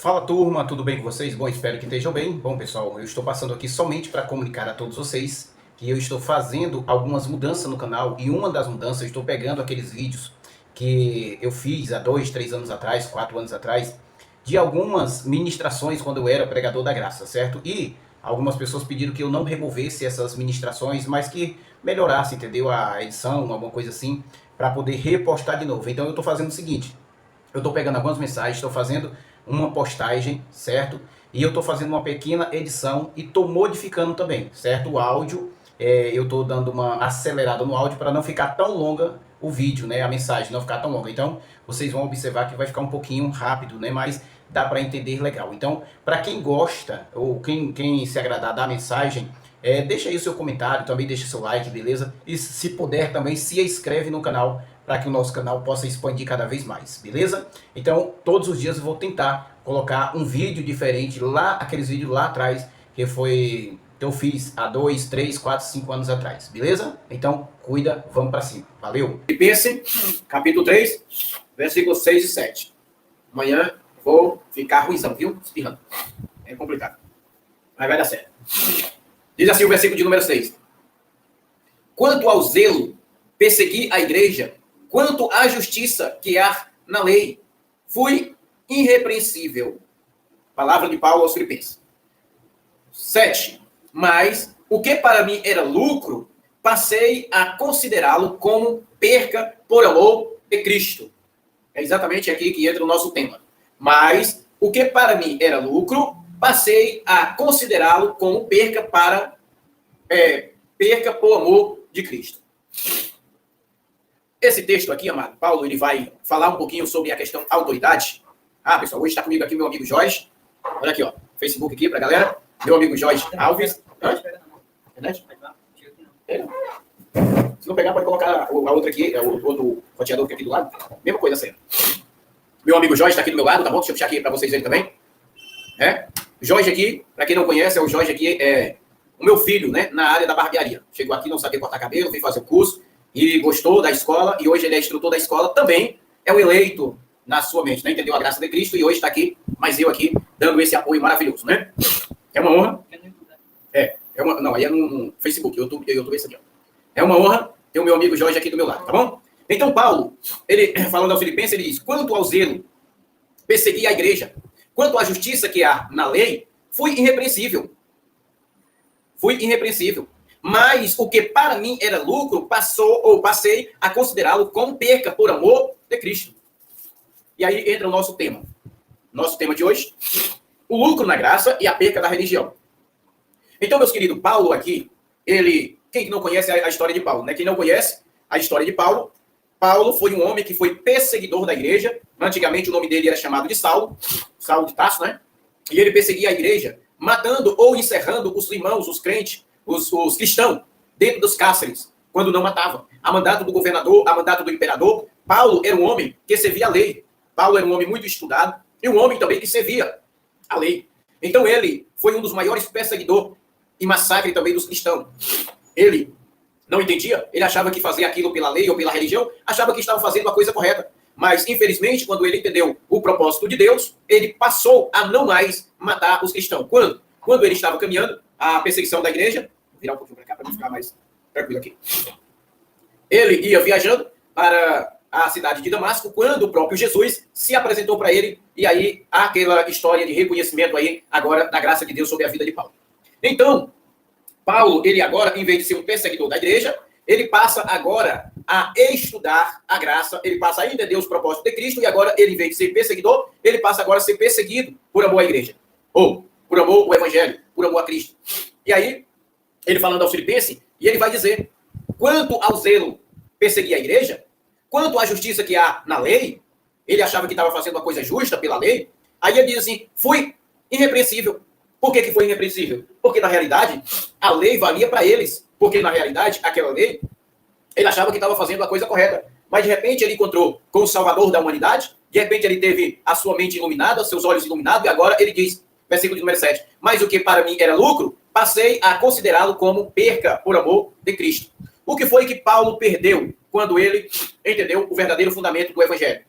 Fala turma, tudo bem com vocês? Bom, espero que estejam bem. Bom pessoal, eu estou passando aqui somente para comunicar a todos vocês que eu estou fazendo algumas mudanças no canal e uma das mudanças eu estou pegando aqueles vídeos que eu fiz há 2, 3 anos atrás, 4 anos atrás, de algumas ministrações quando eu era pregador da graça, certo? E algumas pessoas pediram que eu não removesse essas ministrações, mas que melhorasse, entendeu? A edição, alguma coisa assim, para poder repostar de novo. Então eu estou fazendo o seguinte, eu estou pegando algumas mensagens, estou fazendo uma postagem, certo? E eu estou fazendo uma pequena edição e estou modificando também, certo? O áudio, eu estou dando uma acelerada no áudio para não ficar tão longa o vídeo, né? A mensagem não ficar tão longa. Então, vocês vão observar que vai ficar um pouquinho rápido, né? Mas dá para entender legal. Então, para quem gosta ou quem se agradar da mensagem, deixa aí o seu comentário, também deixa seu like, beleza? E se puder também, se inscreve no canal para que o nosso canal possa expandir cada vez mais, beleza? Então, todos os dias eu vou tentar colocar um vídeo diferente lá, aqueles vídeos lá atrás, que eu fiz há 2, 3, 4, 5 anos atrás, beleza? Então, cuida, vamos para cima. Valeu! Filipenses, capítulo 3, versículos 6 e 7. Amanhã vou ficar ruizão, viu? Espirrando. É complicado. Mas vai dar certo. Diz assim o versículo de número 6. Quanto ao zelo, persegui a igreja. Quanto à justiça que há na lei, fui irrepreensível. Palavra de Paulo aos Filipenses. 7. Mas o que para mim era lucro, passei a considerá-lo como perca por amor de Cristo. É exatamente aqui que entra o nosso tema. Mas o que para mim era lucro, passei a considerá-lo como perca por amor de Cristo. Esse texto aqui, amado, Paulo, ele vai falar um pouquinho sobre a questão autoridade. Ah, pessoal, hoje está comigo aqui meu amigo Jorge. Olha aqui, ó, Facebook aqui pra galera. Meu amigo Jorge Alves. Internet? Se não pegar, pode colocar a outra aqui, o outro roteador que é aqui do lado. Mesma coisa assim. Meu amigo Jorge está aqui do meu lado, tá bom? Deixa eu puxar aqui para vocês verem também. Jorge aqui, para quem não conhece, o Jorge aqui é o meu filho, né, na área da barbearia. Chegou aqui, não sabia cortar cabelo, veio fazer o curso e gostou da escola, e hoje ele é instrutor da escola, também é um eleito na sua mente, né? Entendeu a graça de Cristo, e hoje está aqui, mas eu aqui, dando esse apoio maravilhoso, né? É uma honra. Não, aí é no Facebook, YouTube é esse aqui, ó. É uma honra ter o meu amigo Jorge aqui do meu lado, tá bom? Então, Paulo, ele, falando aos Filipenses, ele diz, quanto ao zelo, persegui a igreja. Quanto à justiça que há na lei, fui irrepreensível. Mas o que para mim era lucro, passei a considerá-lo como perca por amor de Cristo. E aí entra o nosso tema. Nosso tema de hoje, o lucro na graça e a perca da religião. Então, meus queridos, Paulo aqui, quem não conhece a história de Paulo, né? Quem não conhece a história de Paulo, Paulo foi um homem que foi perseguidor da igreja. Antigamente o nome dele era chamado de Saulo de Tarso, né? E ele perseguia a igreja, matando ou encerrando os irmãos, os crentes, os cristãos, dentro dos cárceres, quando não matava. A mandato do governador, a mandato do imperador, Paulo era um homem que servia a lei. Paulo era um homem muito estudado e um homem também que servia a lei. Então ele foi um dos maiores perseguidores e massacre também dos cristãos. Ele não entendia, ele achava que fazia aquilo pela lei ou pela religião, achava que estava fazendo a coisa correta. Mas, infelizmente, quando ele entendeu o propósito de Deus, ele passou a não mais matar os cristãos. Quando ele estava caminhando a perseguição da igreja, vou virar um pouquinho para cá para ficar mais tranquilo aqui. Ele ia viajando para a cidade de Damasco, quando o próprio Jesus se apresentou para ele, e aí aquela história de reconhecimento aí, agora, da graça de Deus sobre a vida de Paulo. Então, Paulo, ele agora, em vez de ser um perseguidor da igreja, ele passa agora a estudar a graça, ele passa a entender os propósitos de Cristo, e agora, ele, em vez de ser perseguidor, ele passa agora a ser perseguido por amor à igreja. Ou por amor ao evangelho, por amor a Cristo. E aí, ele falando aos Filipenses, e ele vai dizer, quanto ao zelo persegui a igreja, quanto à justiça que há na lei, ele achava que estava fazendo uma coisa justa pela lei, aí ele diz assim, fui irrepreensível. Por que foi irrepreensível? Porque, na realidade, a lei valia para eles. Porque, na realidade, aquela lei, ele achava que estava fazendo a coisa correta. Mas, de repente, ele encontrou com o Salvador da humanidade, de repente, ele teve a sua mente iluminada, seus olhos iluminados, e agora ele diz, versículo número 7, mas o que para mim era lucro, passei a considerá-lo como perca por amor de Cristo. O que foi que Paulo perdeu quando ele entendeu o verdadeiro fundamento do evangelho?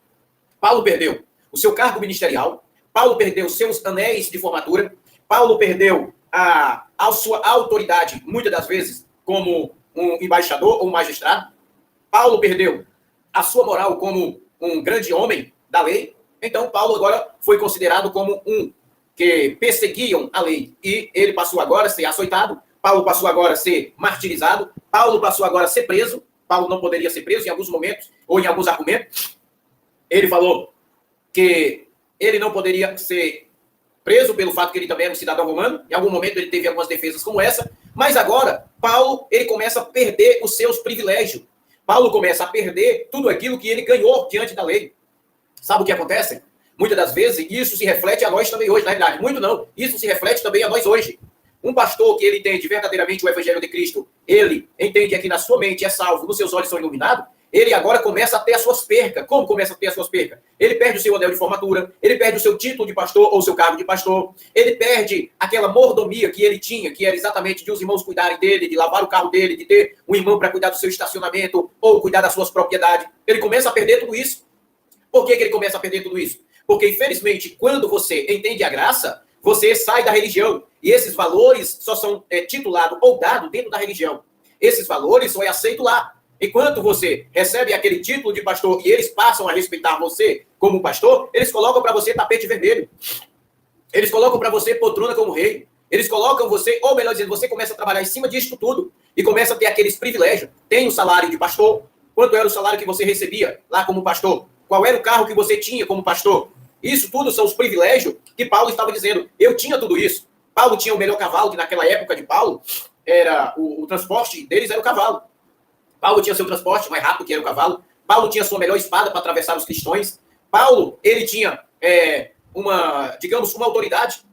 Paulo perdeu o seu cargo ministerial, Paulo perdeu seus anéis de formatura, Paulo perdeu a sua autoridade, muitas das vezes, como um embaixador ou um magistrado. Paulo perdeu a sua moral como um grande homem da lei. Então, Paulo agora foi considerado como um que perseguiam a lei. E ele passou agora a ser açoitado, Paulo passou agora a ser martirizado, Paulo passou agora a ser preso. Paulo não poderia ser preso em alguns momentos, ou em alguns argumentos. Ele falou que ele não poderia ser preso pelo fato que ele também era um cidadão romano. Em algum momento ele teve algumas defesas como essa. Mas agora, Paulo, ele começa a perder os seus privilégios. Paulo começa a perder tudo aquilo que ele ganhou diante da lei. Sabe o que acontece? Muitas das vezes, isso se reflete a nós também hoje, na verdade. Muito não. Isso se reflete também a nós hoje. Um pastor que ele entende verdadeiramente o Evangelho de Cristo, ele entende que na sua mente é salvo, nos seus olhos são iluminados, ele agora começa a ter as suas percas. Como começa a ter as suas percas? Ele perde o seu anel de formatura, ele perde o seu título de pastor ou o seu cargo de pastor, ele perde aquela mordomia que ele tinha, que era exatamente de os irmãos cuidarem dele, de lavar o carro dele, de ter um irmão para cuidar do seu estacionamento ou cuidar das suas propriedades. Ele começa a perder tudo isso. Por que ele começa a perder tudo isso? Porque, infelizmente, quando você entende a graça, você sai da religião. E esses valores só são titulados ou dados dentro da religião. Esses valores só é aceito lá. Enquanto você recebe aquele título de pastor e eles passam a respeitar você como pastor, eles colocam para você tapete vermelho. Eles colocam para você poltrona como rei. Eles colocam você, ou melhor dizendo, você começa a trabalhar em cima disso tudo e começa a ter aqueles privilégios. Tem o salário de pastor. Quanto era o salário que você recebia lá como pastor? Qual era o carro que você tinha como pastor? Isso tudo são os privilégios que Paulo estava dizendo. Eu tinha tudo isso. Paulo tinha o melhor cavalo, que naquela época de Paulo, era o transporte deles era o cavalo. Paulo tinha seu transporte mais rápido, que era o cavalo. Paulo tinha sua melhor espada para atravessar os cristãos. Paulo, ele tinha uma autoridade.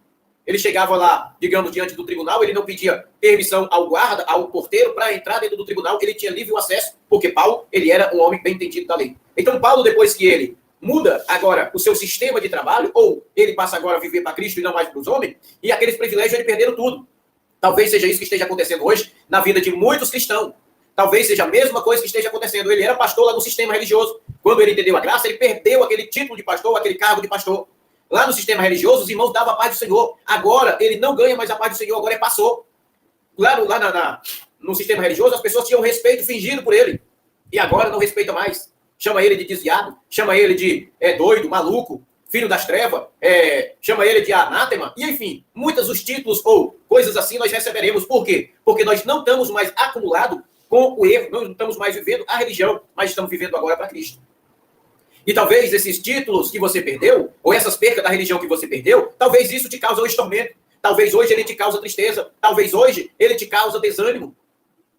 Ele chegava lá, digamos, diante do tribunal, ele não pedia permissão ao guarda, ao porteiro, para entrar dentro do tribunal, ele tinha livre acesso, porque Paulo, ele era um homem bem entendido da lei. Então, Paulo, depois que ele muda agora o seu sistema de trabalho, ou ele passa agora a viver para Cristo e não mais para os homens, e aqueles privilégios ele perderam tudo. Talvez seja isso que esteja acontecendo hoje na vida de muitos cristãos. Talvez seja a mesma coisa que esteja acontecendo. Ele era pastor lá no sistema religioso. Quando ele entendeu a graça, ele perdeu aquele título de pastor, aquele cargo de pastor. Lá no sistema religioso, os irmãos davam a paz do Senhor. Agora, ele não ganha mais a paz do Senhor, agora é pastor. Lá no sistema religioso, as pessoas tinham respeito fingido por ele. E agora não respeita mais. Chama ele de desviado, chama ele de doido, maluco, filho das trevas, chama ele de anátema. E, enfim, muitos os títulos ou coisas assim nós receberemos. Por quê? Porque nós não estamos mais acumulados com o erro, não estamos mais vivendo a religião, mas estamos vivendo agora para Cristo. E talvez esses títulos que você perdeu, ou essas percas da religião que você perdeu, talvez isso te cause hoje tormento. Talvez hoje ele te cause tristeza. Talvez hoje ele te cause desânimo.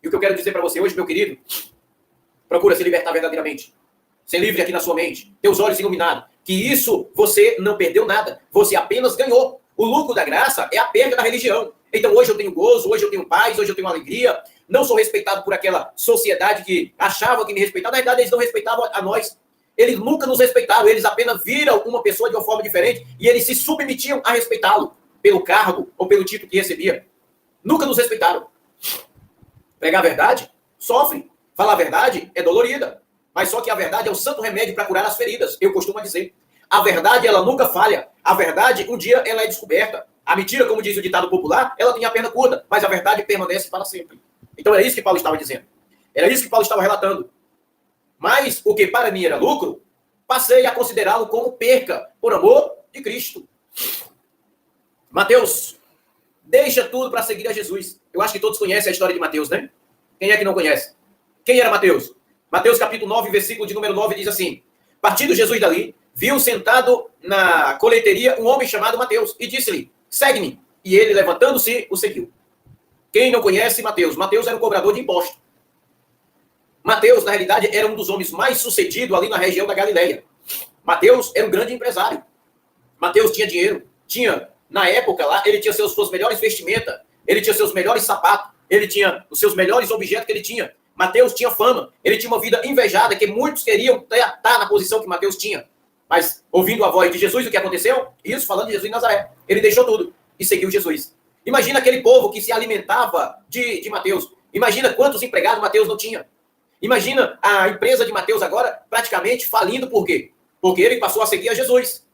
E o que eu quero dizer para você hoje, meu querido, procura se libertar verdadeiramente. Ser livre aqui na sua mente. Ter os olhos iluminados. Que isso você não perdeu nada. Você apenas ganhou. O lucro da graça é a perda da religião. Então hoje eu tenho gozo, hoje eu tenho paz, hoje eu tenho alegria. Não sou respeitado por aquela sociedade que achava que me respeitava. Na verdade, eles não respeitavam a nós. Eles nunca nos respeitaram. Eles apenas viram uma pessoa de uma forma diferente e eles se submetiam a respeitá-lo pelo cargo ou pelo título que recebia. Nunca nos respeitaram. Pregar a verdade, sofre. Falar a verdade é dolorida. Mas só que a verdade é o santo remédio para curar as feridas. Eu costumo dizer. A verdade, ela nunca falha. A verdade, um dia, ela é descoberta. A mentira, como diz o ditado popular, ela tem a perna curta, mas a verdade permanece para sempre. Então era isso que Paulo estava dizendo. Era isso que Paulo estava relatando. Mas o que para mim era lucro, passei a considerá-lo como perca, por amor de Cristo. Mateus, deixa tudo para seguir a Jesus. Eu acho que todos conhecem a história de Mateus, né? Quem é que não conhece? Quem era Mateus? Mateus capítulo 9, versículo de número 9, diz assim: partindo Jesus dali, viu sentado na coleteria um homem chamado Mateus, e disse-lhe, segue-me. E ele, levantando-se, o seguiu. Quem não conhece Mateus? Mateus era um cobrador de impostos. Mateus, na realidade, era um dos homens mais sucedidos ali na região da Galileia. Mateus era um grande empresário. Mateus tinha dinheiro. Na época lá, ele tinha suas melhores vestimentas, ele tinha seus melhores sapatos, ele tinha os seus melhores objetos que ele tinha. Mateus tinha fama, ele tinha uma vida invejada, que muitos queriam estar na posição que Mateus tinha. Mas, ouvindo a voz de Jesus, o que aconteceu? Isso, falando de Jesus de Nazaré. Ele deixou tudo e seguiu Jesus. Imagina aquele povo que se alimentava de Mateus. Imagina quantos empregados Mateus não tinha. Imagina a empresa de Mateus agora praticamente falindo. Por quê? Porque ele passou a seguir a Jesus.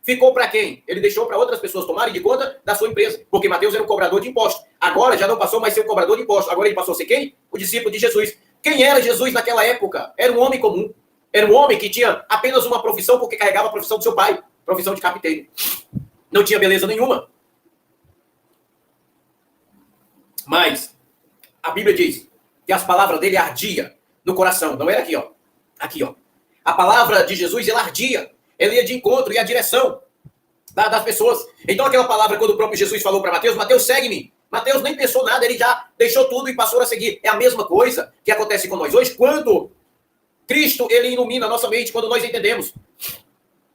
ficou para quem? Ele deixou para outras pessoas tomarem de conta da sua empresa, porque Mateus era um cobrador de impostos. Agora já não passou mais a ser um cobrador de impostos. Agora ele passou a ser quem? O discípulo de Jesus. Quem era Jesus naquela época? Era um homem comum. Era um homem que tinha apenas uma profissão porque carregava a profissão do seu pai, profissão de carpinteiro. Não tinha beleza nenhuma. Mas a Bíblia diz que as palavras dele ardiam no coração. Não era aqui, ó. Aqui, ó. A palavra de Jesus, ela ardia. Ela ia de encontro, ia à direção das pessoas. Então aquela palavra, quando o próprio Jesus falou para Mateus, Mateus, segue-me. Mateus nem pensou nada, ele já deixou tudo e passou a seguir. É a mesma coisa que acontece com nós hoje, quando Cristo, ele ilumina a nossa mente, quando nós entendemos.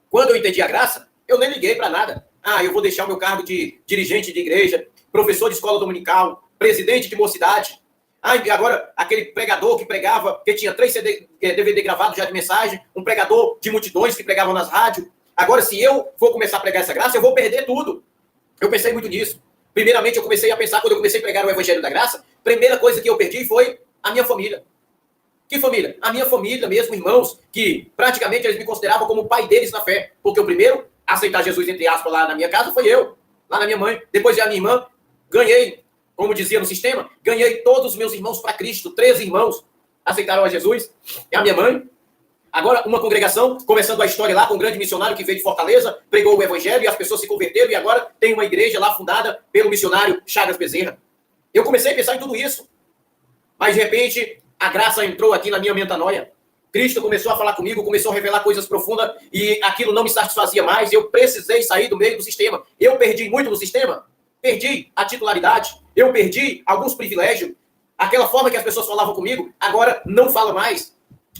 Quando eu entendi a graça, eu nem liguei para nada. Eu vou deixar o meu cargo de dirigente de igreja, professor de escola dominical, presidente de mocidade. Agora, aquele pregador que pregava, que tinha 3 DVD gravados já de mensagem, um pregador de multidões que pregavam nas rádios. Agora, se eu for começar a pregar essa graça, eu vou perder tudo. Eu pensei muito nisso. Primeiramente, eu comecei a pensar, quando eu comecei a pregar o Evangelho da Graça, primeira coisa que eu perdi foi a minha família. Que família? A minha família mesmo, irmãos, que praticamente eles me consideravam como o pai deles na fé. Porque o primeiro a aceitar Jesus, entre aspas, lá na minha casa foi eu, lá na minha mãe. Depois a minha irmã, ganhei, como dizia no sistema, ganhei todos os meus irmãos para Cristo. 13 irmãos aceitaram a Jesus. E a minha mãe. Agora, uma congregação, começando a história lá com um grande missionário que veio de Fortaleza, pregou o Evangelho e as pessoas se converteram. E agora tem uma igreja lá fundada pelo missionário Chagas Bezerra. Eu comecei a pensar em tudo isso. Mas, de repente, a graça entrou aqui na minha metanoia. Cristo começou a falar comigo, começou a revelar coisas profundas e aquilo não me satisfazia mais. Eu precisei sair do meio do sistema. Eu perdi muito no sistema. Perdi a titularidade. Eu perdi alguns privilégios. Aquela forma que as pessoas falavam comigo, agora não fala mais.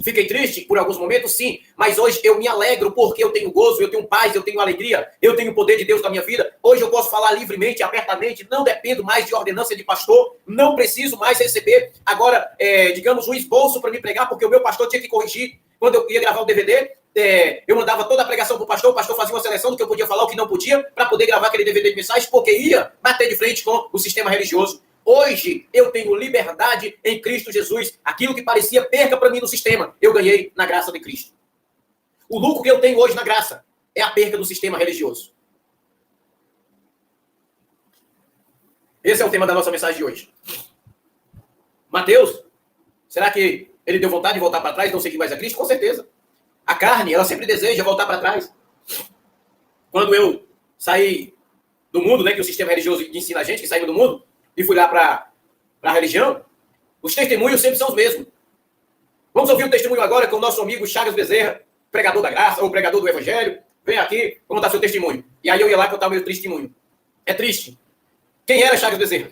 Fiquei triste por alguns momentos, sim, mas hoje eu me alegro porque eu tenho gozo, eu tenho paz, eu tenho alegria, eu tenho o poder de Deus na minha vida. Hoje eu posso falar livremente, abertamente, não dependo mais de ordenança de pastor, não preciso mais receber agora, digamos, um esboço para me pregar, porque o meu pastor tinha que corrigir. Quando eu ia gravar o DVD, eu mandava toda a pregação para o pastor fazia uma seleção do que eu podia falar, o que não podia, para poder gravar aquele DVD de mensagem, porque ia bater de frente com o sistema religioso. Hoje eu tenho liberdade em Cristo Jesus. Aquilo que parecia perca para mim no sistema, eu ganhei na graça de Cristo. O lucro que eu tenho hoje na graça é a perca do sistema religioso. Esse é o tema da nossa mensagem de hoje. Mateus, será que ele deu vontade de voltar para trás e não seguir mais a Cristo? Com certeza. A carne, ela sempre deseja voltar para trás. Quando eu saí do mundo, né, que o sistema religioso ensina a gente, que saímos do mundo, e fui lá para a religião, os testemunhos sempre são os mesmos. Vamos ouvir o testemunho agora com o nosso amigo Chagas Bezerra, pregador da graça, ou pregador do Evangelho. Vem aqui contar seu testemunho. E aí eu ia lá contar o meu testemunho. É triste. Quem era Chagas Bezerra?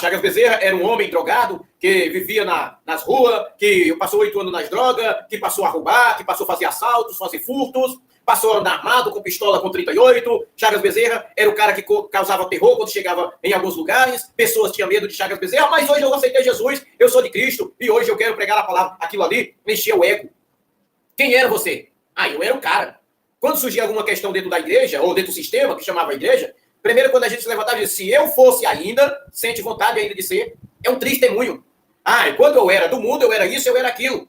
Chagas Bezerra era um homem drogado, que vivia nas ruas, que passou 8 anos nas drogas, que passou a roubar, que passou a fazer assaltos, fazer furtos, passou a andar armado com pistola com 38. Chagas Bezerra era o cara que causava terror quando chegava em alguns lugares. Pessoas tinham medo de Chagas Bezerra, mas hoje eu aceitei Jesus, eu sou de Cristo, e hoje eu quero pregar a palavra. Aquilo ali mexia o ego. Quem era você? Eu era o cara. Quando surgia alguma questão dentro da igreja, ou dentro do sistema, que chamava a igreja, primeiro quando a gente se levantava e dizia, se eu fosse ainda, sente vontade ainda de ser, é um testemunho. Quando eu era do mundo, eu era isso, eu era aquilo.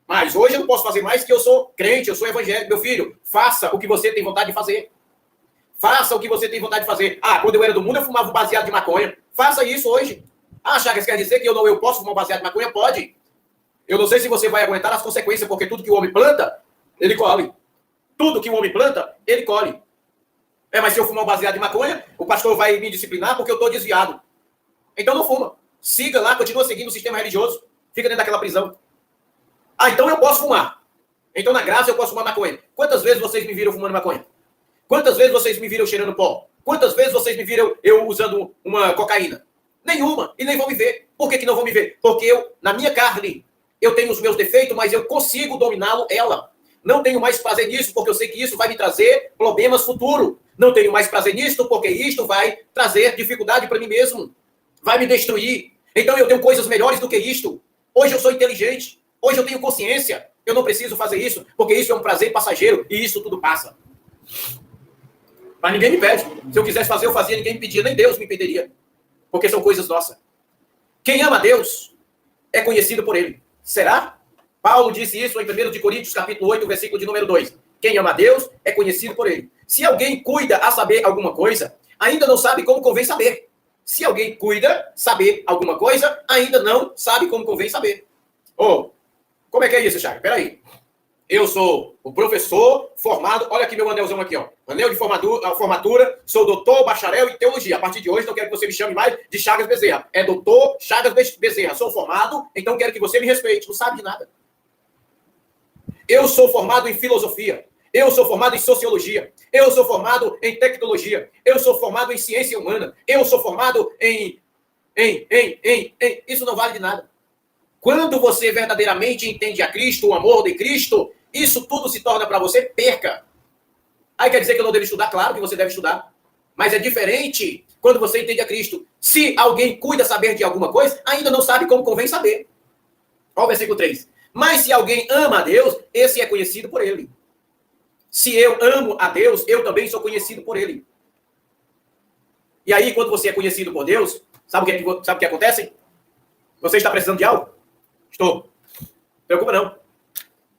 Mas hoje eu não posso fazer mais porque eu sou crente, eu sou evangélico. Meu filho, faça o que você tem vontade de fazer. Faça o que você tem vontade de fazer. Quando eu era do mundo, eu fumava um baseado de maconha. Faça isso hoje. Chagas, quer dizer que eu posso fumar um baseado de maconha? Pode. Eu não sei se você vai aguentar as consequências, porque tudo que o homem planta, ele colhe. Tudo que o homem planta, ele colhe. Mas se eu fumar um baseado de maconha, o pastor vai me disciplinar porque eu estou desviado. Então não fuma. Siga lá, continua seguindo o sistema religioso. Fica dentro daquela prisão. Então eu posso fumar. Então na graça eu posso fumar maconha. Quantas vezes vocês me viram fumando maconha? Quantas vezes vocês me viram cheirando pó? Quantas vezes vocês me viram eu usando uma cocaína? Nenhuma. E nem vão me ver. Por que não vão me ver? Porque eu, na minha carne, eu tenho os meus defeitos, mas eu consigo dominá-lo, ela. Não tenho mais prazer nisso, porque eu sei que isso vai me trazer problemas futuros. Não tenho mais prazer nisso, porque isto vai trazer dificuldade para mim mesmo. Vai me destruir. Então eu tenho coisas melhores do que isto. Hoje eu sou inteligente. Hoje eu tenho consciência. Eu não preciso fazer isso, porque isso é um prazer passageiro e isso tudo passa. Mas ninguém me pede. Se eu quisesse fazer, eu fazia. Ninguém me pedia, nem Deus me impediria. Porque são coisas nossas. Quem ama a Deus é conhecido por ele. Será? Paulo disse isso em 1 Coríntios, capítulo 8, versículo de número 2. Quem ama a Deus é conhecido por ele. Se alguém cuida a saber alguma coisa, ainda não sabe como convém saber. Se alguém cuida saber alguma coisa, ainda não sabe como convém saber. Como é que é isso, Thiago? Peraí. Eu sou o professor formado, olha aqui meu anelzão aqui, ó. Anel de formatura, sou doutor, bacharel em teologia. A partir de hoje, não quero que você me chame mais de Chagas Bezerra. É doutor Chagas Bezerra. Sou formado, então quero que você me respeite. Não sabe de nada. Eu sou formado em filosofia. Eu sou formado em sociologia. Eu sou formado em tecnologia. Eu sou formado em ciência humana. Eu sou formado em. Isso não vale de nada. Quando você verdadeiramente entende a Cristo, o amor de Cristo, isso tudo se torna para você perca. Aí quer dizer que eu não devo estudar? Claro que você deve estudar. Mas é diferente quando você entende a Cristo. Se alguém cuida saber de alguma coisa, ainda não sabe como convém saber. Olha o versículo 3. Mas se alguém ama a Deus, esse é conhecido por ele. Se eu amo a Deus, eu também sou conhecido por ele. E aí, quando você é conhecido por Deus, sabe o que acontece? Você está precisando de algo? Estou. Não preocupa não.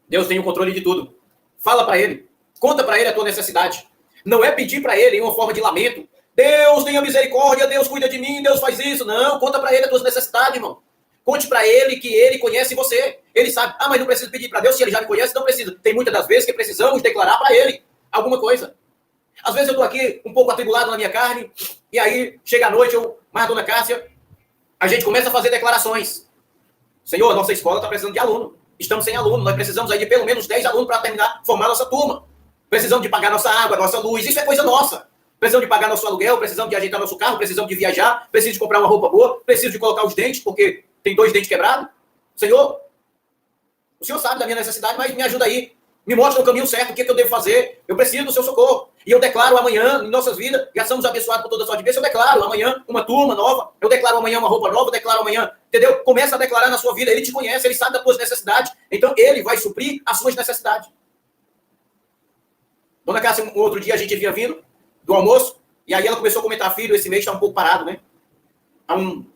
Deus tem o controle de tudo. Fala para ele. Conta para ele a tua necessidade. Não é pedir para ele em uma forma de lamento. Deus tenha misericórdia, Deus cuida de mim, Deus faz isso. Não, conta para ele as tuas necessidades, irmão. Conte para ele que ele conhece você. Ele sabe. Mas não precisa pedir para Deus, se ele já me conhece, não precisa. Tem muitas das vezes que precisamos declarar para ele alguma coisa. Às vezes eu estou aqui um pouco atribulado na minha carne, e aí chega a noite, eu, mais a dona Cássia, a gente começa a fazer declarações. Senhor, nossa escola está precisando de aluno. Estamos sem aluno. Nós precisamos aí de pelo menos 10 alunos para terminar, formar nossa turma. Precisamos de pagar nossa água, nossa luz. Isso é coisa nossa. Precisamos de pagar nosso aluguel, precisamos de ajeitar nosso carro, precisamos de viajar, precisamos de comprar uma roupa boa, precisamos de colocar os dentes, porque tem 2 dentes quebrados. Senhor, o Senhor sabe da minha necessidade, mas me ajuda aí. Me mostra o caminho certo, o que eu devo fazer. Eu preciso do seu socorro. E eu declaro amanhã, em nossas vidas, já somos abençoados por toda a sorte de bênção, eu declaro amanhã uma turma nova, eu declaro amanhã uma roupa nova, eu declaro amanhã, entendeu? Começa a declarar na sua vida, ele te conhece, ele sabe das tuas necessidades, então ele vai suprir as suas necessidades. Dona Cássia, um outro dia a gente vinha vindo do almoço, e aí ela começou a comentar, filho, esse mês está um pouco parado, né?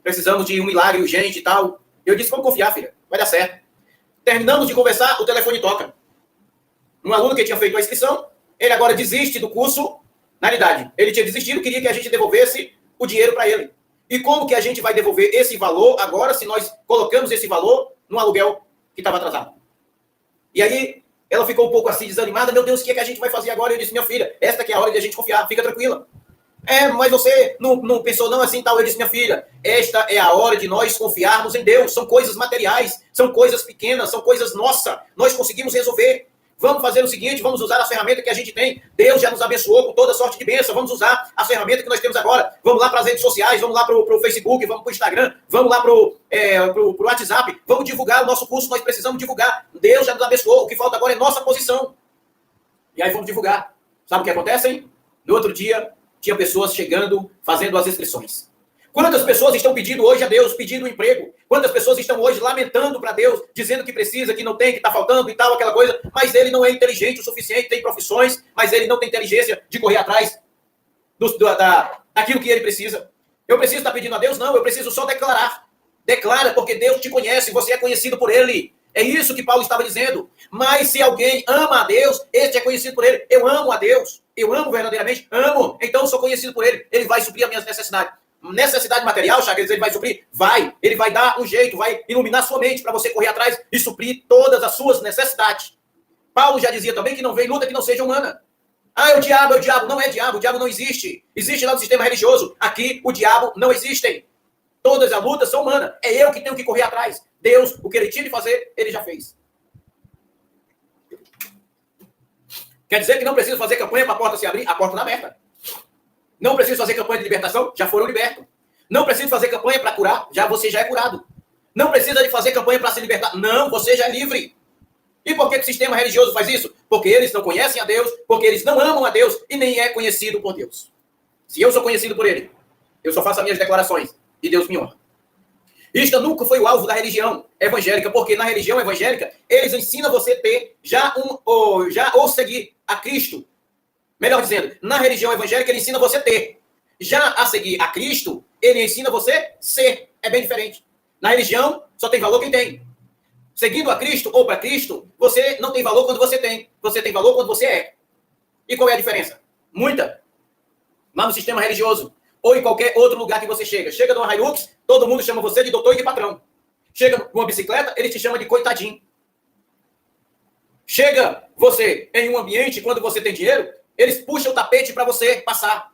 Precisamos de um milagre urgente e tal. Eu disse, vamos confiar, filha, vai dar certo. Terminamos de conversar, o telefone toca. Um aluno que tinha feito a inscrição, ele agora desiste do curso. Na realidade, ele tinha desistido, queria que a gente devolvesse o dinheiro para ele. E como que a gente vai devolver esse valor agora, se nós colocamos esse valor no aluguel que estava atrasado? E aí, ela ficou um pouco assim, desanimada. Meu Deus, o que é que a gente vai fazer agora? Eu disse, minha filha, esta que é a hora de a gente confiar, fica tranquila. Mas você não pensou não assim tal? Eu disse, minha filha, esta é a hora de nós confiarmos em Deus. São coisas materiais, são coisas pequenas, são coisas nossas. Nós conseguimos resolver. Vamos fazer o seguinte, vamos usar as ferramentas que a gente tem. Deus já nos abençoou com toda sorte de bênção. Vamos usar as ferramentas que nós temos agora. Vamos lá para as redes sociais, vamos lá para o Facebook, vamos para o Instagram, vamos lá para o WhatsApp. Vamos divulgar o nosso curso, nós precisamos divulgar. Deus já nos abençoou, o que falta agora é nossa posição. E aí vamos divulgar. Sabe o que acontece, hein? No outro dia, tinha pessoas chegando, fazendo as inscrições. Quantas pessoas estão pedindo hoje a Deus, pedindo um emprego? Quantas pessoas estão hoje lamentando para Deus, dizendo que precisa, que não tem, que está faltando e tal, aquela coisa, mas ele não é inteligente o suficiente, tem profissões, mas ele não tem inteligência de correr atrás daquilo que ele precisa. Eu preciso estar pedindo a Deus? Não, eu preciso só declarar. Declara, porque Deus te conhece, você é conhecido por ele. É isso que Paulo estava dizendo. Mas se alguém ama a Deus, este é conhecido por ele. Eu amo a Deus, eu amo verdadeiramente, amo, então eu sou conhecido por ele. Ele vai suprir as minhas necessidades. Necessidade material, Chagas, ele vai suprir? Vai. Ele vai dar um jeito, vai iluminar sua mente para você correr atrás e suprir todas as suas necessidades. Paulo já dizia também que não vem luta que não seja humana. É o diabo, é o diabo. Não é diabo, o diabo não existe. Existe lá no sistema religioso. Aqui, o diabo não existe. Todas as lutas são humanas. É eu que tenho que correr atrás. Deus, o que ele tinha de fazer, ele já fez. Quer dizer que não preciso fazer campanha para a porta se abrir? A porta está aberta. Não preciso fazer campanha de libertação? Já foram libertos. Não preciso fazer campanha para curar? Você já é curado. Não precisa de fazer campanha para se libertar? Não, você já é livre. E por que o sistema religioso faz isso? Porque eles não conhecem a Deus, porque eles não amam a Deus e nem é conhecido por Deus. Se eu sou conhecido por ele, eu só faço as minhas declarações e Deus me honra. Isto nunca foi o alvo da religião evangélica, porque na religião evangélica eles ensinam você a ter ou seguir a Cristo. Melhor dizendo, na religião evangélica ele ensina você a ter. Já a seguir a Cristo, ele ensina você a ser. É bem diferente. Na religião, só tem valor quem tem. seguindo a Cristo ou para Cristo, você não tem valor quando você tem. Você tem valor quando você é. E qual é a diferença? Muita. Lá no sistema religioso, ou em qualquer outro lugar que você chega. Chega numa Hilux, todo mundo chama você de doutor e de patrão. Chega com uma bicicleta, ele te chama de coitadinho. Chega você em um ambiente, quando você tem dinheiro, eles puxam o tapete para você passar.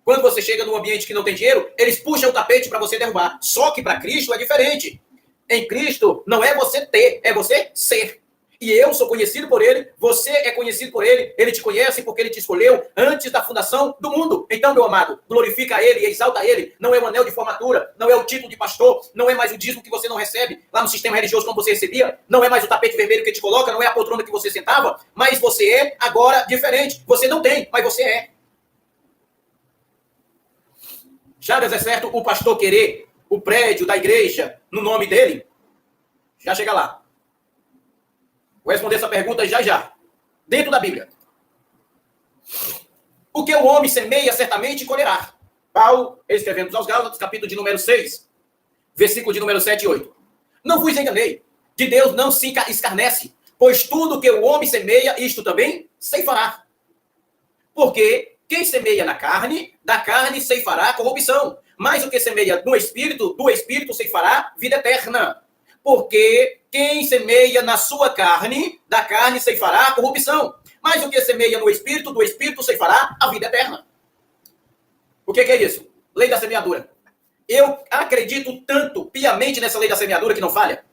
Quando você chega num ambiente que não tem dinheiro, eles puxam o tapete para você derrubar. Só que para Cristo é diferente. Em Cristo, não é você ter, é você ser. E eu sou conhecido por ele, você é conhecido por ele, ele te conhece porque ele te escolheu antes da fundação do mundo. Então, meu amado, glorifica ele e exalta ele. Não é o anel de formatura, não é o título de pastor, não é mais o dízimo que você não recebe lá no sistema religioso como você recebia, não é mais o tapete vermelho que te coloca, não é a poltrona que você sentava, mas você é agora diferente. Você não tem, mas você é. Chagas, é certo o pastor querer o prédio da igreja no nome dele? Já chega lá. Vou responder essa pergunta já. Dentro da Bíblia. O que o homem semeia, certamente colherá. Paulo, escrevendo aos Gálatas, capítulo de número 6, versículo de número 7 e 8. Não vos enganei. De Deus não se escarnece, pois tudo que o homem semeia, isto também ceifará. Porque quem semeia na carne, da carne ceifará corrupção. Mas o que semeia no Espírito, do Espírito ceifará vida eterna. Porque quem semeia na sua carne, da carne ceifará a corrupção. Mas o que semeia no Espírito, do Espírito ceifará a vida eterna. O que é isso? Lei da semeadura. Eu acredito tanto piamente nessa lei da semeadura que não falha.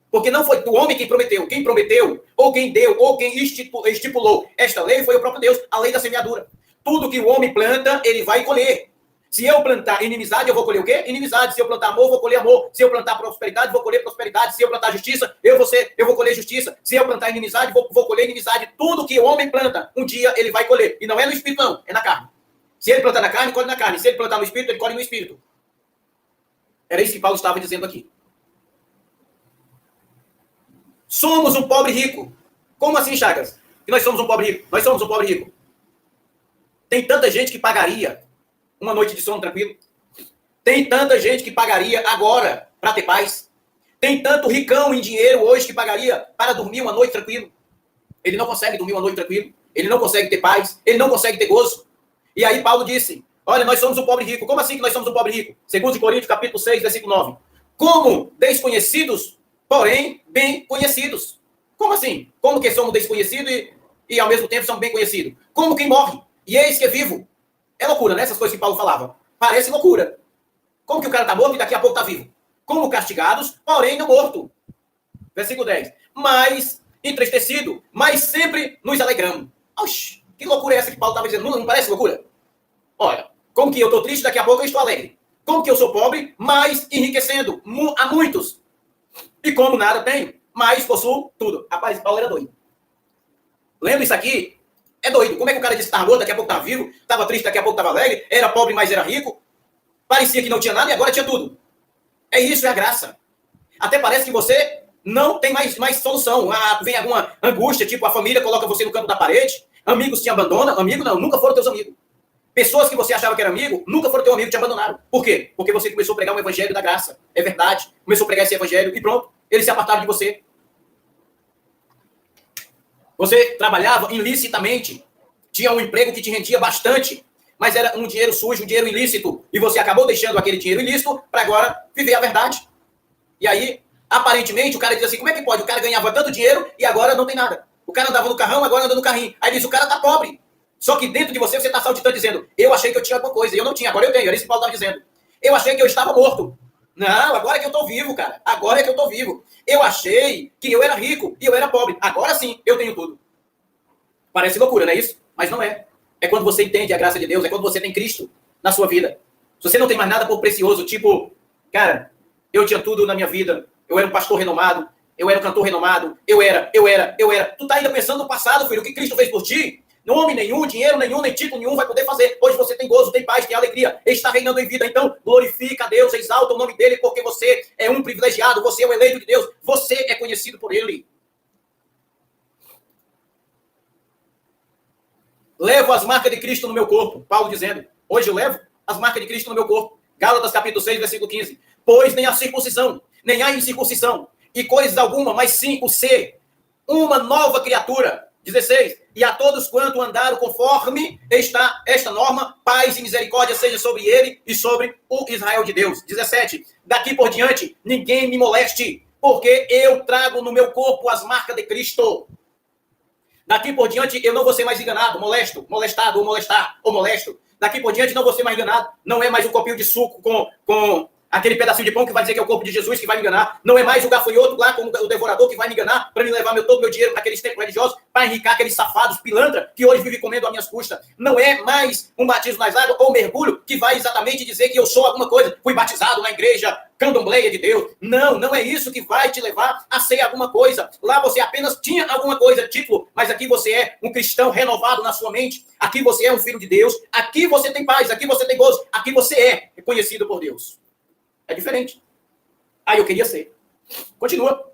Porque não foi o homem quem prometeu. Quem prometeu, ou quem deu, ou quem estipulou esta lei foi o próprio Deus, a lei da semeadura. Tudo que o homem planta, ele vai colher. Se eu plantar inimizade, eu vou colher o quê? Inimizade. Se eu plantar amor, eu vou colher amor. Se eu plantar prosperidade, vou colher prosperidade. Se eu plantar justiça, eu vou colher justiça. Se eu plantar inimizade, vou colher inimizade. Tudo que o homem planta, um dia ele vai colher. E não é no espírito, não. É na carne. Se ele plantar na carne, colhe na carne. Se ele plantar no espírito, ele colhe no espírito. Era isso que Paulo estava dizendo aqui. Somos um pobre rico. Como assim, Chagas? Que nós somos um pobre rico? Nós somos um pobre rico. Tem tanta gente que pagaria uma noite de sono tranquilo. Tem tanta gente que pagaria agora para ter paz. Tem tanto ricão em dinheiro hoje que pagaria para dormir uma noite tranquilo. Ele não consegue dormir uma noite tranquilo. Ele não consegue ter paz. Ele não consegue ter gozo. E aí Paulo disse, olha, nós somos um pobre rico. Como assim que nós somos um pobre rico? 2 Coríntios, capítulo 6, versículo 9. Como desconhecidos, porém bem conhecidos. Como assim? Como que somos desconhecidos e ao mesmo tempo somos bem conhecidos? Como quem morre e eis que é vivo. É loucura, né? Essas coisas que Paulo falava. Parece loucura. Como que o cara está morto e daqui a pouco está vivo? Como castigados, porém não morto. Versículo 10. Mas entristecido, mas sempre nos alegramos. Oxi, que loucura é essa que Paulo estava dizendo? Não parece loucura? Olha, como que eu estou triste, daqui a pouco eu estou alegre. Como que eu sou pobre, mas enriquecendo a muitos. E como nada tenho, mas possuo tudo. Rapaz, Paulo era doido. Lendo isso aqui, é doido. Como é que o cara disse que estava morto, daqui a pouco estava vivo, estava triste, daqui a pouco estava alegre, era pobre, mas era rico, parecia que não tinha nada e agora tinha tudo. É isso, é a graça. Até parece que você não tem mais solução. Vem alguma angústia, tipo a família coloca você no canto da parede, amigos te abandonam, amigo não, nunca foram teus amigos. Pessoas que você achava que era amigo, nunca foram teu amigo, te abandonaram. Por quê? Porque você começou a pregar um evangelho da graça. É verdade. Começou a pregar esse evangelho e pronto, eles se apartaram de você. Você trabalhava ilicitamente, tinha um emprego que te rendia bastante, mas era um dinheiro sujo, um dinheiro ilícito, e você acabou deixando aquele dinheiro ilícito para agora viver a verdade. E aí, aparentemente, o cara diz assim, como é que pode? O cara ganhava tanto dinheiro e agora não tem nada. O cara andava no carrão, agora anda no carrinho. Aí diz, o cara tá pobre. Só que dentro de você está saltitando dizendo, eu achei que eu tinha alguma coisa, e eu não tinha, agora eu tenho. Era isso que Paulo estava dizendo. Eu achei que eu estava morto. Não, agora é que eu estou vivo, cara. Agora é que eu estou vivo. Eu achei que eu era rico e eu era pobre. Agora sim, eu tenho tudo. Parece loucura, não é isso? Mas não é. É quando você entende a graça de Deus, é quando você tem Cristo na sua vida. Se você não tem mais nada por precioso, tipo, cara, eu tinha tudo na minha vida, eu era um pastor renomado, eu era um cantor renomado, eu era. Tu tá ainda pensando no passado, filho, o que Cristo fez por ti? Nome nenhum, dinheiro nenhum, nem título nenhum vai poder fazer. Hoje você tem gozo, tem paz, tem alegria, está reinando em vida. Então, glorifica a Deus, exalta o nome dele, porque você é um privilegiado, você é o eleito de Deus, você é conhecido por ele. Levo as marcas de Cristo no meu corpo. Paulo dizendo, hoje eu levo as marcas de Cristo no meu corpo. Gálatas capítulo 6, versículo 15. Pois nem a circuncisão, nem a incircuncisão, e coisas alguma, mas sim o ser uma nova criatura. 16. E a todos quanto andaram conforme está esta norma, paz e misericórdia seja sobre ele e sobre o Israel de Deus. 17. Daqui por diante, ninguém me moleste, porque eu trago no meu corpo as marcas de Cristo. Daqui por diante, eu não vou ser mais enganado, molesto, molestado, ou molestar, ou molesto. Daqui por diante, não vou ser mais enganado. Não é mais um copinho de suco com aquele pedacinho de pão que vai dizer que é o corpo de Jesus que vai me enganar. Não é mais o gafanhoto lá com o devorador que vai me enganar para me levar todo o meu dinheiro para aqueles templos religiosos, para enricar aqueles safados pilantra que hoje vivem comendo a minhas custas. Não é mais um batismo nas águas ou mergulho que vai exatamente dizer que eu sou alguma coisa. Fui batizado na igreja candomblé de Deus. Não, não é isso que vai te levar a ser alguma coisa. Lá você apenas tinha alguma coisa, título, mas aqui você é um cristão renovado na sua mente. Aqui você é um filho de Deus. Aqui você tem paz, aqui você tem gozo. Aqui você é reconhecido por Deus. É diferente. Ah, eu queria ser. Continua.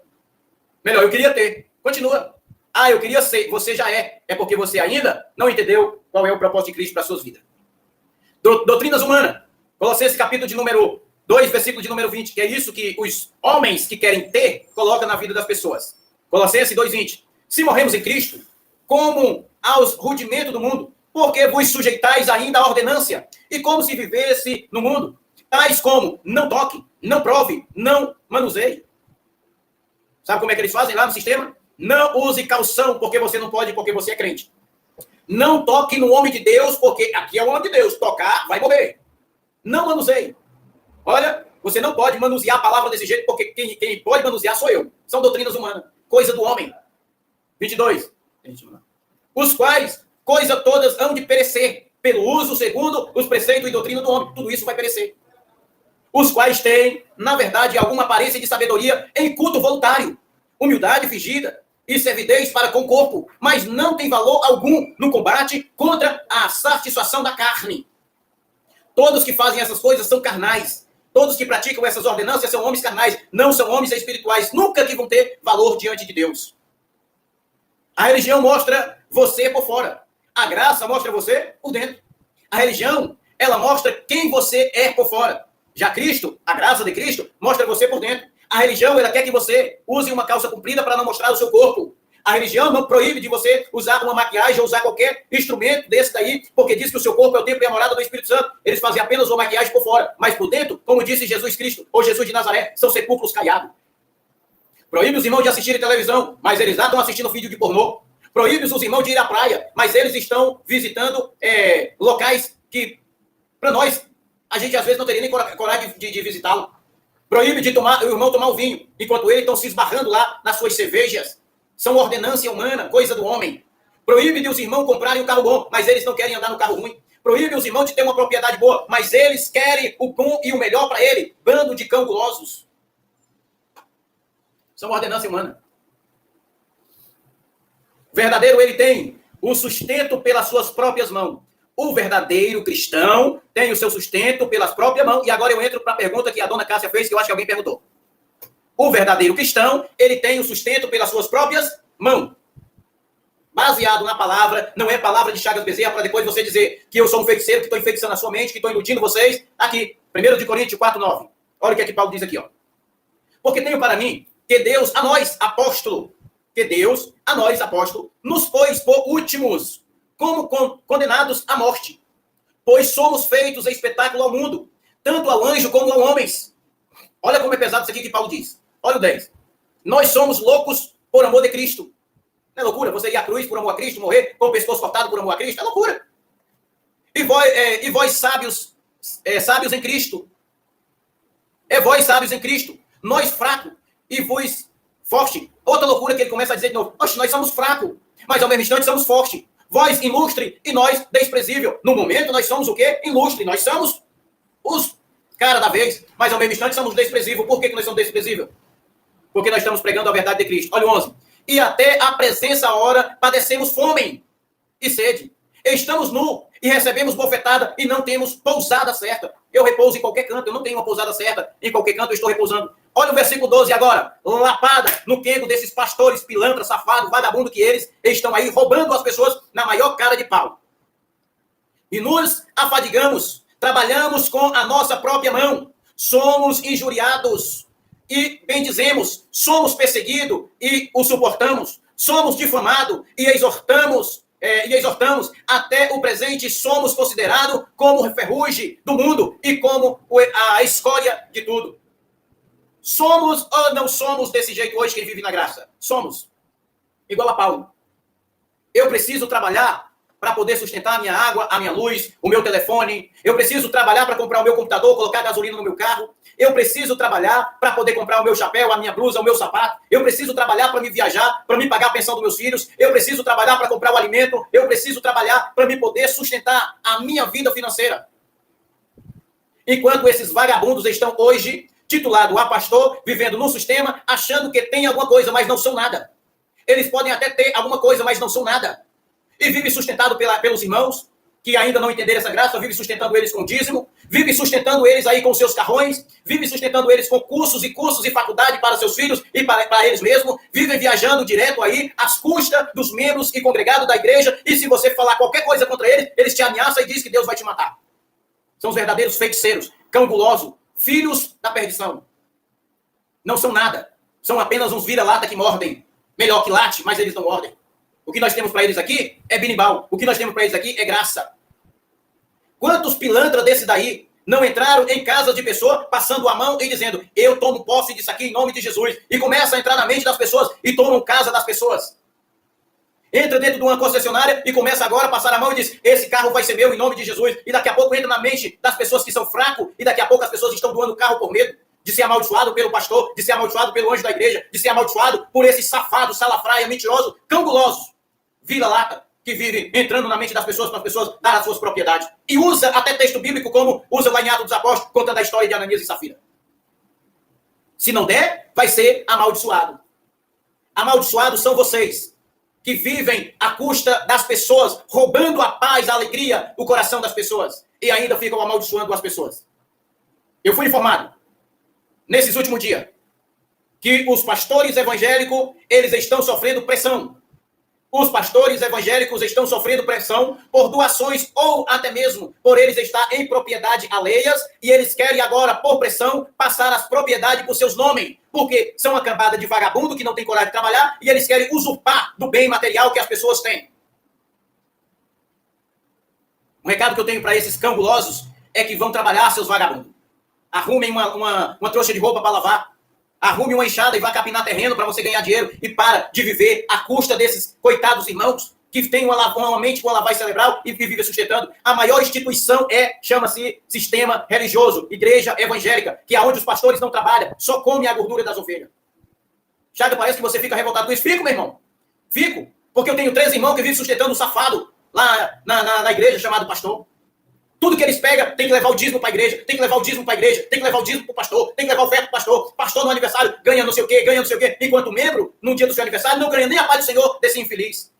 Melhor, eu queria ter. Continua. Ah, eu queria ser. Você já é. É porque você ainda não entendeu qual é o propósito de Cristo para as suas vidas. Doutrinas humanas. Colossenses capítulo de número 2, versículo de número 20. Que é isso que os homens que querem ter colocam na vida das pessoas. Colossenses 2:20. Se morremos em Cristo, como aos rudimentos do mundo, porque vos sujeitais ainda à ordenância, e como se vivesse no mundo, tais como não toque, não prove, não manuseie. Sabe como é que eles fazem lá no sistema? Não use calção, porque você não pode, porque você é crente. Não toque no homem de Deus, porque aqui é o homem de Deus. Tocar, vai morrer. Não manuseie. Olha, você não pode manusear a palavra desse jeito, porque quem pode manusear sou eu. São doutrinas humanas. Coisa do homem. 22. Os quais, coisa todas hão de perecer, pelo uso segundo os preceitos e doutrina do homem. Tudo isso vai perecer. Os quais têm, na verdade, alguma aparência de sabedoria em culto voluntário, humildade fingida e servidez para com o corpo, mas não tem valor algum no combate contra a satisfação da carne. Todos que fazem essas coisas são carnais. Todos que praticam essas ordenanças são homens carnais, não são homens espirituais, nunca que vão ter valor diante de Deus. A religião mostra você por fora. A graça mostra você por dentro. A religião, ela mostra quem você é por fora. Já Cristo, a graça de Cristo, mostra você por dentro. A religião, ela quer que você use uma calça comprida para não mostrar o seu corpo. A religião não proíbe de você usar uma maquiagem ou usar qualquer instrumento desse daí, porque diz que o seu corpo é o templo e a morada do Espírito Santo. Eles fazem apenas uma maquiagem por fora, mas por dentro, como disse Jesus Cristo, ou Jesus de Nazaré, são sepulcros caiados. Proíbe os irmãos de assistirem televisão, mas eles lá estão assistindo vídeo de pornô. Proíbe os irmãos de ir à praia, mas eles estão visitando locais que, para nós, a gente às vezes não teria nem coragem de visitá-lo. Proíbe de o irmão tomar o vinho, enquanto eles estão se esbarrando lá nas suas cervejas. São ordenância humana, coisa do homem. Proíbe de os irmãos comprarem um carro bom, mas eles não querem andar no carro ruim. Proíbe os irmãos de ter uma propriedade boa, mas eles querem o bom e o melhor para ele. Bando de cão gulosos. São ordenância humana. O verdadeiro, ele tem o sustento pelas suas próprias mãos. O verdadeiro cristão tem o seu sustento pelas próprias mãos. E agora eu entro para a pergunta que a dona Cássia fez, que eu acho que alguém perguntou. O verdadeiro cristão, ele tem o sustento pelas suas próprias mãos. Baseado na palavra, não é palavra de Chagas Bezerra para depois você dizer que eu sou um feiticeiro, que estou enfeitiçando a sua mente, que estou iludindo vocês. Aqui, 1 Coríntios 4:9. Olha o que é que Paulo diz aqui, ó. Porque tenho para mim que Deus, a nós, apóstolo, nos pôs por últimos, como condenados à morte. Pois somos feitos espetáculo ao mundo, tanto ao anjo como aos homens. Olha como é pesado isso aqui que Paulo diz. Olha o 10. Nós somos loucos por amor de Cristo. Não é loucura? Você ir à cruz por amor a Cristo, morrer com o pescoço cortado por amor a Cristo? É loucura. E vós sábios em Cristo. É vós sábios em Cristo. Nós fracos e vós forte. Outra loucura que ele começa a dizer de novo. Oxe, nós somos fracos, mas ao mesmo instante somos fortes. Vós ilustre e nós desprezível. No momento nós somos o quê? Ilustre. Nós somos os cara da vez, mas ao mesmo instante somos desprezíveis. Por que nós somos desprezíveis? Porque nós estamos pregando a verdade de Cristo. Olha o 11. E até a presença hora padecemos fome e sede. Estamos nus e recebemos bofetada e não temos pousada certa. Eu repouso em qualquer canto, eu não tenho uma pousada certa. Em qualquer canto eu estou repousando. Olha o versículo 12 agora. Lapada no quengo desses pastores, pilantra, safado, vagabundo que eles estão aí roubando as pessoas na maior cara de pau. E nos afadigamos, trabalhamos com a nossa própria mão. Somos injuriados e bendizemos, somos perseguidos e o suportamos, somos difamados e exortamos, até o presente somos considerados como o ferrugem do mundo e como a escória de tudo. Somos ou não somos desse jeito hoje quem vive na graça? Somos. Igual a Paulo. Eu preciso trabalhar para poder sustentar a minha água, a minha luz, o meu telefone. Eu preciso trabalhar para comprar o meu computador, colocar gasolina no meu carro. Eu preciso trabalhar para poder comprar o meu chapéu, a minha blusa, o meu sapato. Eu preciso trabalhar para me viajar, para me pagar a pensão dos meus filhos. Eu preciso trabalhar para comprar o alimento. Eu preciso trabalhar para me poder sustentar a minha vida financeira. Enquanto esses vagabundos estão hoje titulados a pastor, vivendo no sistema, achando que tem alguma coisa, mas não são nada. Eles podem até ter alguma coisa, mas não são nada. E vive sustentado pelos irmãos, que ainda não entenderam essa graça, vive sustentando eles com dízimo, vive sustentando eles aí com seus carrões, vive sustentando eles com cursos e faculdade para seus filhos e para eles mesmos, vivem viajando direto aí, às custas dos membros e congregados da igreja, e se você falar qualquer coisa contra eles, eles te ameaçam e dizem que Deus vai te matar. São os verdadeiros feiticeiros, cangulosos, filhos da perdição. Não são nada. São apenas uns vira-lata que mordem. Melhor que late, mas eles não mordem. O que nós temos para eles aqui é binimbal. O que nós temos para eles aqui é graça. Quantos pilantras desse daí não entraram em casas de pessoas, passando a mão e dizendo, eu tomo posse disso aqui em nome de Jesus. E começa a entrar na mente das pessoas e tomam casa das pessoas. Entra dentro de uma concessionária e começa agora a passar a mão e diz, esse carro vai ser meu em nome de Jesus. E daqui a pouco entra na mente das pessoas que são fracos e daqui a pouco as pessoas estão doando carro por medo de ser amaldiçoado pelo pastor, de ser amaldiçoado pelo anjo da igreja, de ser amaldiçoado por esse safado, salafraia, mentiroso, canguloso, vira-lata, que vive entrando na mente das pessoas para as pessoas dar as suas propriedades. E usa até texto bíblico como usa lá em Atos dos Apóstolos, contando a história de Ananias e Safira. Se não der, vai ser amaldiçoado. Amaldiçoados são vocês, que vivem à custa das pessoas, roubando a paz, a alegria, o coração das pessoas, e ainda ficam amaldiçoando as pessoas. Eu fui informado, nesses últimos dias, que os pastores evangélicos, eles estão sofrendo pressão. Os pastores evangélicos estão sofrendo pressão por doações ou até mesmo por eles estar em propriedade alheias e eles querem agora, por pressão, passar as propriedades por seus nomes, porque são uma cambada de vagabundo que não tem coragem de trabalhar e eles querem usurpar do bem material que as pessoas têm. O recado que eu tenho para esses cangulosos é que vão trabalhar, seus vagabundos. Arrumem uma trouxa de roupa para lavar. Arrume uma enxada e vá capinar terreno para você ganhar dinheiro e para de viver à custa desses coitados irmãos que têm uma mente com uma lavagem cerebral e vivem sustentando. A maior instituição chama-se sistema religioso, igreja evangélica, que é onde os pastores não trabalham, só comem a gordura das ovelhas. Chaga, parece que você fica revoltado com isso. Fico, meu irmão. Fico. Porque eu tenho 3 irmãos que vivem sustentando um safado lá na igreja chamado pastor. Tudo que eles pegam, tem que levar o dízimo para a igreja, tem que levar o dízimo para a igreja, tem que levar o dízimo para o pastor, tem que levar o oferta para o pastor. Pastor no aniversário ganha não sei o quê, enquanto membro, no dia do seu aniversário, não ganha nem a paz do Senhor desse infeliz.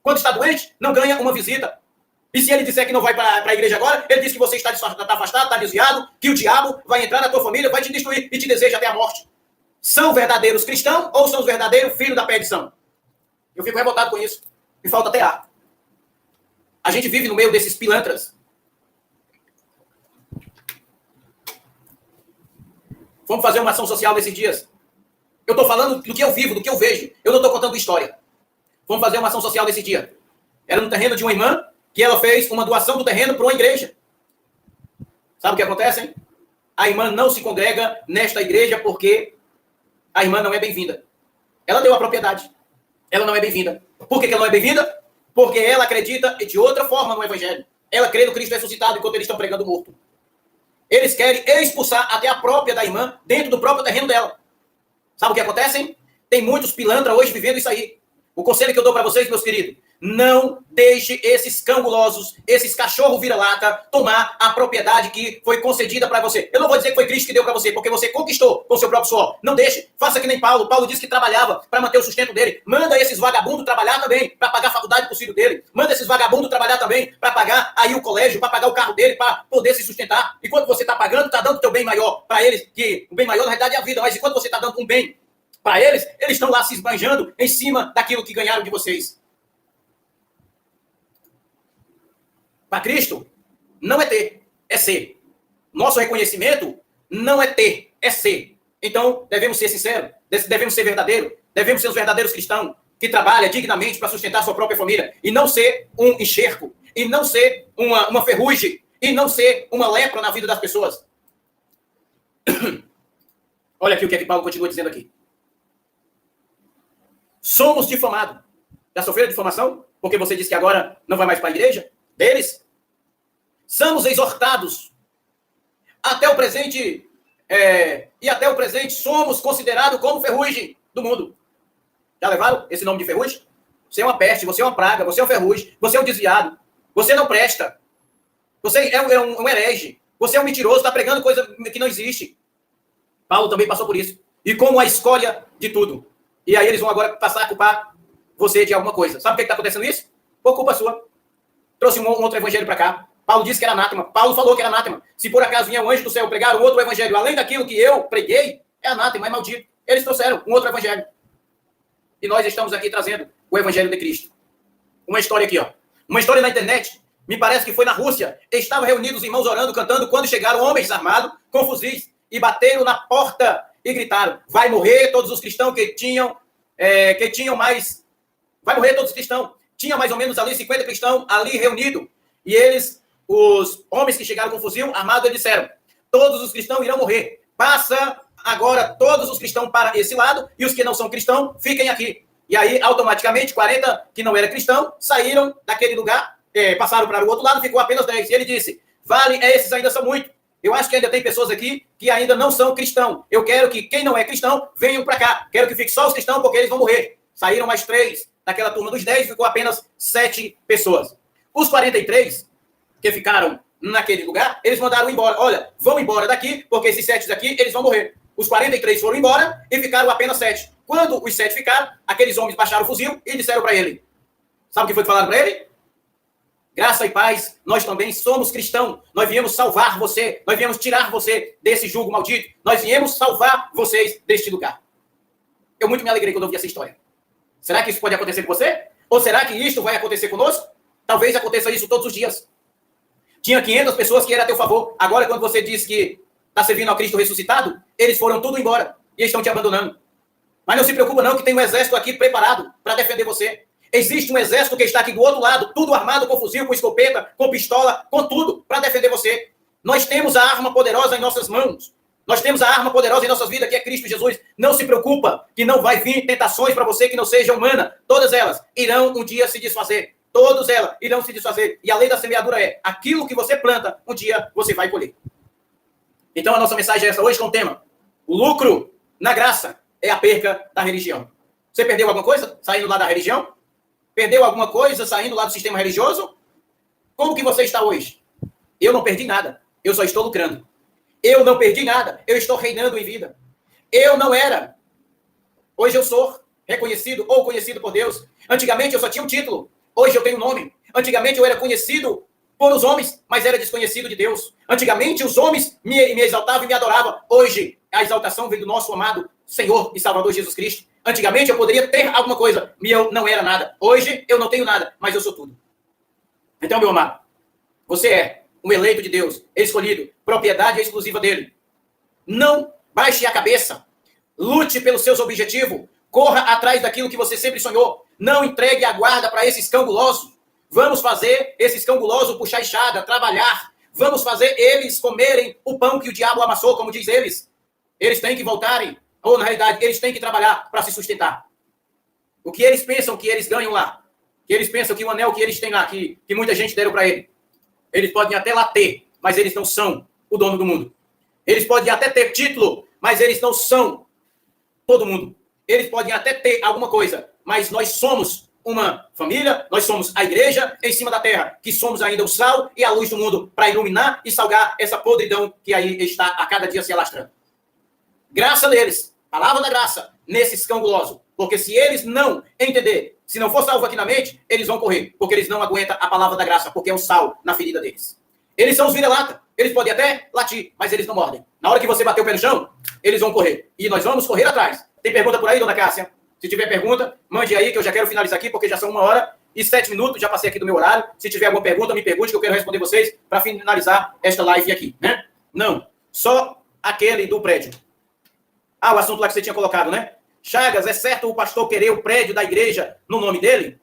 Quando está doente, não ganha uma visita. E se ele disser que não vai para a igreja agora, ele diz que você está afastado, está desviado, que o diabo vai entrar na tua família, vai te destruir e te deseja até a morte. São verdadeiros cristãos ou são os verdadeiros filhos da perdição? Eu fico revoltado com isso. Me falta até ar. A gente vive no meio desses pilantras. Vamos fazer uma ação social nesses dias. Eu estou falando do que eu vivo, do que eu vejo. Eu não estou contando história. Vamos fazer uma ação social nesse dia. Era no terreno de uma irmã que ela fez uma doação do terreno para uma igreja. Sabe o que acontece, hein? A irmã não se congrega nesta igreja porque a irmã não é bem-vinda. Ela deu a propriedade. Ela não é bem-vinda. Por que ela não é bem-vinda? Porque ela acredita de outra forma no evangelho. Ela crê no Cristo ressuscitado enquanto eles estão pregando morto. Eles querem expulsar até a própria da irmã dentro do próprio terreno dela. Sabe o que acontece, hein? Tem muitos pilantras hoje vivendo isso aí. O conselho que eu dou para vocês, meus queridos, não deixe esses cangulosos, esses cachorros vira-lata, tomar a propriedade que foi concedida para você. Eu não vou dizer que foi Cristo que deu para você, porque você conquistou com o seu próprio suor. Não deixe. Faça que nem Paulo. Paulo disse que trabalhava para manter o sustento dele. Manda esses vagabundos trabalhar também, para pagar a faculdade para o filho dele. Manda esses vagabundos trabalhar também, para pagar aí o colégio, para pagar o carro dele, para poder se sustentar. E quando você está pagando, está dando o teu bem maior para eles, que o bem maior na realidade é a vida, mas enquanto você está dando um bem para eles, eles estão lá se esbanjando em cima daquilo que ganharam de vocês. Para Cristo, não é ter, é ser. Nosso reconhecimento não é ter, é ser. Então, devemos ser sinceros, devemos ser verdadeiros, devemos ser os verdadeiros cristãos que trabalham dignamente para sustentar sua própria família e não ser um enxergo, e não ser uma ferrugem, e não ser uma lepra na vida das pessoas. Olha aqui o que é que Paulo continua dizendo aqui. Somos difamados. Já sofreram difamação? Porque você disse que agora não vai mais para a igreja deles? Somos exortados. Até o presente, e até o presente somos considerados como ferrugem do mundo. Já levaram esse nome de ferrugem? Você é uma peste, você é uma praga, você é um ferrugem, você é um desviado, você não presta, você é um herege, você é um mentiroso, está pregando coisa que não existe. Paulo também passou por isso. E como a escolha de tudo. E aí eles vão agora passar a culpar você de alguma coisa. Sabe o que está acontecendo isso? Por culpa sua. Trouxe um outro evangelho para cá. Paulo disse que era anátema. Paulo falou que era anátema. Se por acaso vinha um anjo do céu pregar um outro evangelho, além daquilo que eu preguei, é anátema, é maldito. Eles trouxeram um outro evangelho. E nós estamos aqui trazendo o evangelho de Cristo. Uma história aqui, ó. Uma história na internet. Me parece que foi na Rússia. Estavam reunidos os irmãos orando, cantando, quando chegaram homens armados, com fuzis, e bateram na porta e gritaram: vai morrer todos os cristãos que tinham mais... Vai morrer todos os cristãos. Tinha mais ou menos ali 50 cristãos ali reunidos. E eles, os homens que chegaram com fuzil armado, eles disseram: todos os cristãos irão morrer. Passa agora todos os cristãos para esse lado e os que não são cristãos fiquem aqui. E aí, automaticamente, 40 que não eram cristãos saíram daquele lugar, passaram para o outro lado, ficou apenas 10. E ele disse: vale, esses ainda são muitos. Eu acho que ainda tem pessoas aqui que ainda não são cristãos. Eu quero que quem não é cristão venham para cá. Quero que fique só os cristãos porque eles vão morrer. Saíram mais 3. Daquela turma dos 10, ficou apenas 7 pessoas. Os 43 que ficaram naquele lugar, eles mandaram embora. Olha, vão embora daqui, porque esses 7 daqui, eles vão morrer. Os 43 foram embora e ficaram apenas 7. Quando os 7 ficaram, aqueles homens baixaram o fuzil e disseram para ele. Sabe o que foi que falaram para ele? Graça e paz, nós também somos cristãos. Nós viemos salvar você. Nós viemos tirar você desse jugo maldito. Nós viemos salvar vocês deste lugar. Eu muito me alegrei quando eu vi essa história. Será que isso pode acontecer com você? Ou será que isto vai acontecer conosco? Talvez aconteça isso todos os dias. Tinha 500 pessoas que eram a teu favor. Agora, quando você diz que está servindo ao Cristo ressuscitado, eles foram tudo embora e estão te abandonando. Mas não se preocupa não, que tem um exército aqui preparado para defender você. Existe um exército que está aqui do outro lado, tudo armado com fuzil, com escopeta, com pistola, com tudo, para defender você. Nós temos a arma poderosa em nossas mãos. Nós temos a arma poderosa em nossas vidas, que é Cristo Jesus. Não se preocupa que não vai vir tentações para você que não seja humana. Todas elas irão um dia se desfazer. Todas elas irão se desfazer. E a lei da semeadura é: aquilo que você planta, um dia você vai colher. Então a nossa mensagem é essa hoje com o tema: o lucro na graça é a perca da religião. Você perdeu alguma coisa saindo lá da religião? Perdeu alguma coisa saindo lá do sistema religioso? Como que você está hoje? Eu não perdi nada. Eu só estou lucrando. Eu não perdi nada. Eu estou reinando em vida. Eu não era. Hoje eu sou reconhecido ou conhecido por Deus. Antigamente eu só tinha um título. Hoje eu tenho um nome. Antigamente eu era conhecido por os homens, mas era desconhecido de Deus. Antigamente os homens me exaltavam e me adoravam. Hoje a exaltação vem do nosso amado Senhor e Salvador Jesus Cristo. Antigamente eu poderia ter alguma coisa, e eu não era nada. Hoje eu não tenho nada, mas eu sou tudo. Então, meu amado, você é um eleito de Deus, escolhido, propriedade exclusiva dele. Não baixe a cabeça. Lute pelos seus objetivos. Corra atrás daquilo que você sempre sonhou. Não entregue a guarda para esses cangulosos. Vamos fazer esses cangulosos puxar enxada, trabalhar. Vamos fazer eles comerem o pão que o diabo amassou, como diz eles. Eles têm que voltarem. Ou, na realidade, eles têm que trabalhar para se sustentar. O que eles pensam que eles ganham lá? Que eles pensam que o anel que eles têm lá, que muita gente deram para ele. Eles podem até lá ter, mas eles não são o dono do mundo. Eles podem até ter título, mas eles não são todo mundo. Eles podem até ter alguma coisa, mas nós somos uma família, nós somos a igreja em cima da terra, que somos ainda o sal e a luz do mundo para iluminar e salgar essa podridão que aí está a cada dia se alastrando. Graça deles. Palavra da graça nesses cangulosos. Porque se eles não entender, se não for salvo aqui na mente, eles vão correr. Porque eles não aguentam a palavra da graça, porque é o sal na ferida deles. Eles são os vira-lata. Eles podem até latir, mas eles não mordem. Na hora que você bater o pé no chão, eles vão correr. E nós vamos correr atrás. Tem pergunta por aí, dona Cássia? Se tiver pergunta, mande aí, que eu já quero finalizar aqui, porque já são 1h07, já passei aqui do meu horário. Se tiver alguma pergunta, me pergunte, que eu quero responder vocês para finalizar esta live aqui, né? Não, só aquele do prédio. o assunto lá que você tinha colocado, né? Chagas, é certo o pastor querer o prédio da igreja no nome dele?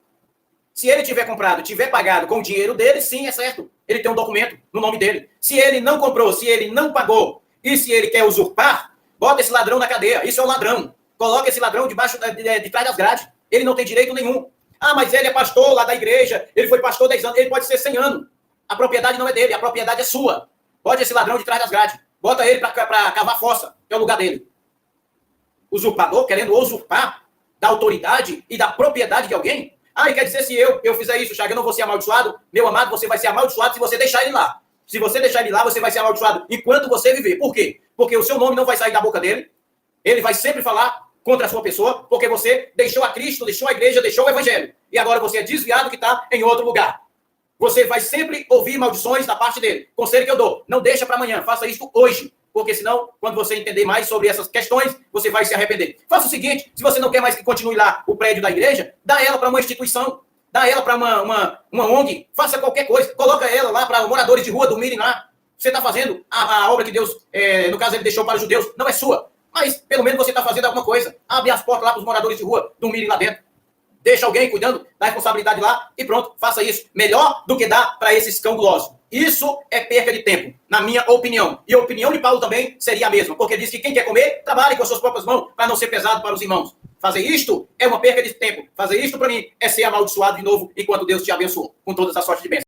Se ele tiver comprado, tiver pagado com o dinheiro dele, sim, é certo. Ele tem um documento no nome dele. Se ele não comprou, se ele não pagou, e se ele quer usurpar, bota esse ladrão na cadeia. Isso é um ladrão. Coloca esse ladrão debaixo de trás das grades. Ele não tem direito nenhum. Ah, mas ele é pastor lá da igreja, ele foi pastor 10 anos, ele pode ser 100 anos. A propriedade não é dele, a propriedade é sua. Bota esse ladrão de trás das grades. Bota ele para cavar fossa, que é o lugar dele. Usurpador querendo usurpar da autoridade e da propriedade de alguém? Ah, e quer dizer, se eu fizer isso, Chagas, eu não vou ser amaldiçoado? Meu amado, você vai ser amaldiçoado se você deixar ele lá. Se você deixar ele lá, você vai ser amaldiçoado enquanto você viver. Por quê? Porque o seu nome não vai sair da boca dele. Ele vai sempre falar contra a sua pessoa, porque você deixou a Cristo, deixou a igreja, deixou o evangelho. E agora você é desviado que está em outro lugar. Você vai sempre ouvir maldições da parte dele. Conselho que eu dou, não deixa para amanhã, faça isso hoje. Porque senão, quando você entender mais sobre essas questões, você vai se arrepender. Faça o seguinte, se você não quer mais que continue lá o prédio da igreja, dá ela para uma instituição, dá ela para uma ONG, faça qualquer coisa, coloca ela lá para moradores de rua dormirem lá. Você está fazendo a obra que Deus, no caso, ele deixou para os judeus, não é sua. Mas, pelo menos, você está fazendo alguma coisa. Abre as portas lá para os moradores de rua dormirem lá dentro. Deixa alguém cuidando da responsabilidade lá e pronto, faça isso. Melhor do que dar para esses cão gulosos. Isso é perca de tempo, na minha opinião. E a opinião de Paulo também seria a mesma, porque diz que quem quer comer, trabalhe com as suas próprias mãos para não ser pesado para os irmãos. Fazer isto é uma perca de tempo. Fazer isto, para mim, é ser amaldiçoado de novo enquanto Deus te abençoa com todas as sortes de bênçãos.